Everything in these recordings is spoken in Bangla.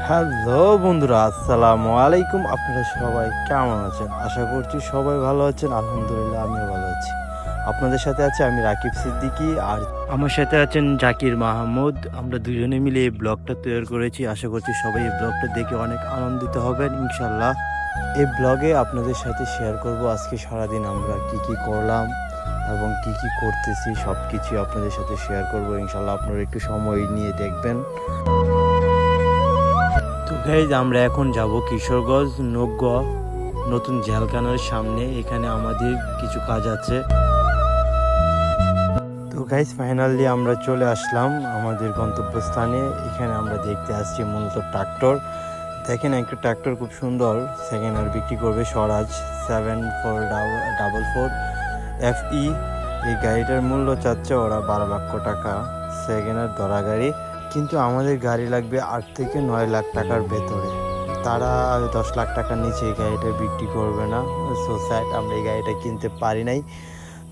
হ্যালো বন্ধুরা, আসসালামু আলাইকুম। আপনারা সবাই কেমন আছেন? আশা করছি সবাই ভালো আছেন। আলহামদুলিল্লাহ, আমিও ভালো আছি। আপনাদের সাথে আছে আমি রাকিব সিদ্দিকী, আর আমার সাথে আছেন জাকির মাহমুদ। আমরা দুজনে মিলে এই ব্লগটা তৈরি করেছি। আশা করছি সবাই এই ব্লগটা দেখে অনেক আনন্দিত হবেন ইনশাল্লাহ। এই ব্লগে আপনাদের সাথে শেয়ার করব আজকে সারাদিন আমরা কি কি করলাম এবং কি কি করতেছি, সব কিছু আপনাদের সাথে শেয়ার করব ইনশাল্লাহ। আপনারা একটু সময় নিয়ে দেখবেন। তো গাইজ, আমরা এখন যাব কিশোরগঞ্জ নৌকা নতুন জেলখানার সামনে। এখানে আমাদের কিছু কাজ আছে। তো গাইজ, ফাইনালি আমরা চলে আসলাম আমাদের গন্তব্যস্থানে। এখানে আমরা দেখতে আসছি মূলত ট্রাক্টর। দেখেন, একটা ট্রাক্টর খুব সুন্দর সেকেন্ড হ্যান্ড বিক্রি করবে, স্বরাজ 7444 FE। এই গাড়িটার মূল্য চাচ্ছে ওরা 12 লক্ষ টাকা, সেকেন্ড হ্যান্ড ধরা গাড়ি। কিন্তু আমাদের গাড়ি লাগবে 8 থেকে 9 লাখ টাকার ভেতরে। তারা 10 লাখ টাকার নিচে এই গাড়িটা বিক্রি করবে না। সো স্যাড, আমরা এই গাড়িটা কিনতে পারি নাই।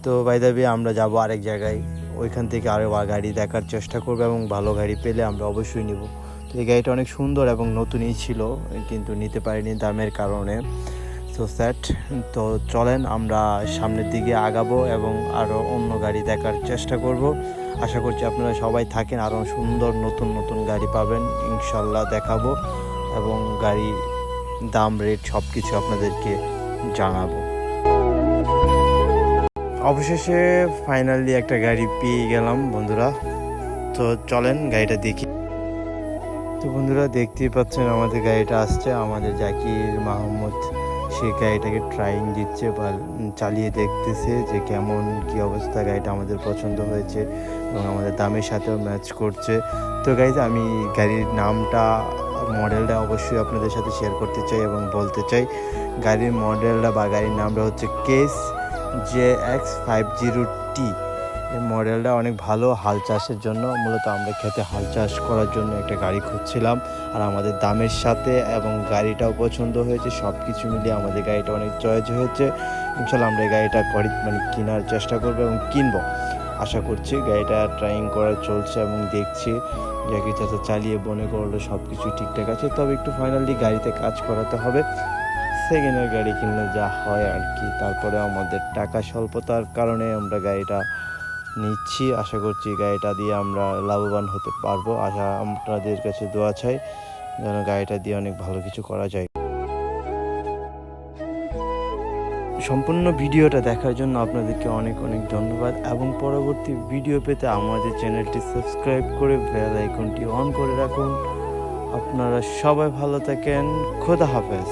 তো বাই দ্য ওয়ে, আমরা যাব আরেক জায়গায়, ওইখান থেকে আরও গাড়ি দেখার চেষ্টা করবো এবং ভালো গাড়ি পেলে আমরা অবশ্যই নিব। তো এই গাড়িটা অনেক সুন্দর এবং নতুনই ছিল, কিন্তু নিতে পারিনি দামের কারণে। So sad. তো চলেন আমরা সামনের দিকে আগাবো এবং আরও অন্য গাড়ি দেখার চেষ্টা করব। আশা করছি আপনারা সবাই থাকেন, আরও সুন্দর নতুন নতুন গাড়ি পাবেন ইনশাল্লাহ, দেখাবো এবং গাড়ি দাম রেট সব কিছু আপনাদেরকে জানাবো। অবশেষে ফাইনালি একটা গাড়ি পেয়ে গেলাম বন্ধুরা। তো চলেন গাড়িটা দেখি। তো বন্ধুরা, দেখতেই পাচ্ছেন আমাদের গাড়িটা আসছে। আমাদের জাকির মাহমুদ সেই গাড়িটাকে ট্রাইং দিচ্ছে বা চালিয়ে দেখতেছে যে কেমন কি অবস্থা। গাড়িটা আমাদের পছন্দ হয়েছে এবং আমাদের দামের সাথেও ম্যাচ করছে। তো গাইজ, আমি গাড়ির নামটা মডেলটা অবশ্যই আপনাদের সাথে শেয়ার করতে চাই এবং বলতে চাই। গাড়ির মডেলটা বা গাড়ির নামটা হচ্ছে কেস JX50T। এই মডেলটা অনেক ভালো হাল চাষের জন্য। মূলত আমরা খেতে হাল চাষ করার জন্য একটা গাড়ি খুঁজছিলাম, আর আমাদের দামের সাথে এবং গাড়িটাও পছন্দ হয়েছে। সব কিছু মিলিয়ে আমাদের গাড়িটা অনেক চয়েস হয়েছে। ইনশাল্লাহ আমরা এই গাড়িটা কেনার চেষ্টা করবো এবং কিনবো আশা করছি। গাড়িটা ট্রাইং করা চলছে এবং দেখছি যাকে চাচা চালিয়ে মনে করলো সব কিছু ঠিকঠাক আছে। তবে একটু ফাইনালি গাড়িতে কাজ করাতে হবে। সেকেন্ড হ্যান্ড গাড়ি কিনলে যা হয় আর কি। তারপরে আমাদের টাকা স্বল্পতার কারণে আমরা গাড়িটা নিচ্ছি। আশা করছি গাড়িটা দিয়ে আমরা লাভবান হতে পারবো। আপনাদের কাছে দোয়া চাই যেন গাড়িটা দিয়ে অনেক ভালো কিছু করা যায়। সম্পূর্ণ ভিডিওটা দেখার জন্য আপনাদেরকে অনেক অনেক ধন্যবাদ এবং পরবর্তী ভিডিও পেতে আমাদের চ্যানেলটি সাবস্ক্রাইব করে বেল আইকনটি অন করে রাখুন। আপনারা সবাই ভালো থাকেন। খোদা হাফেজ।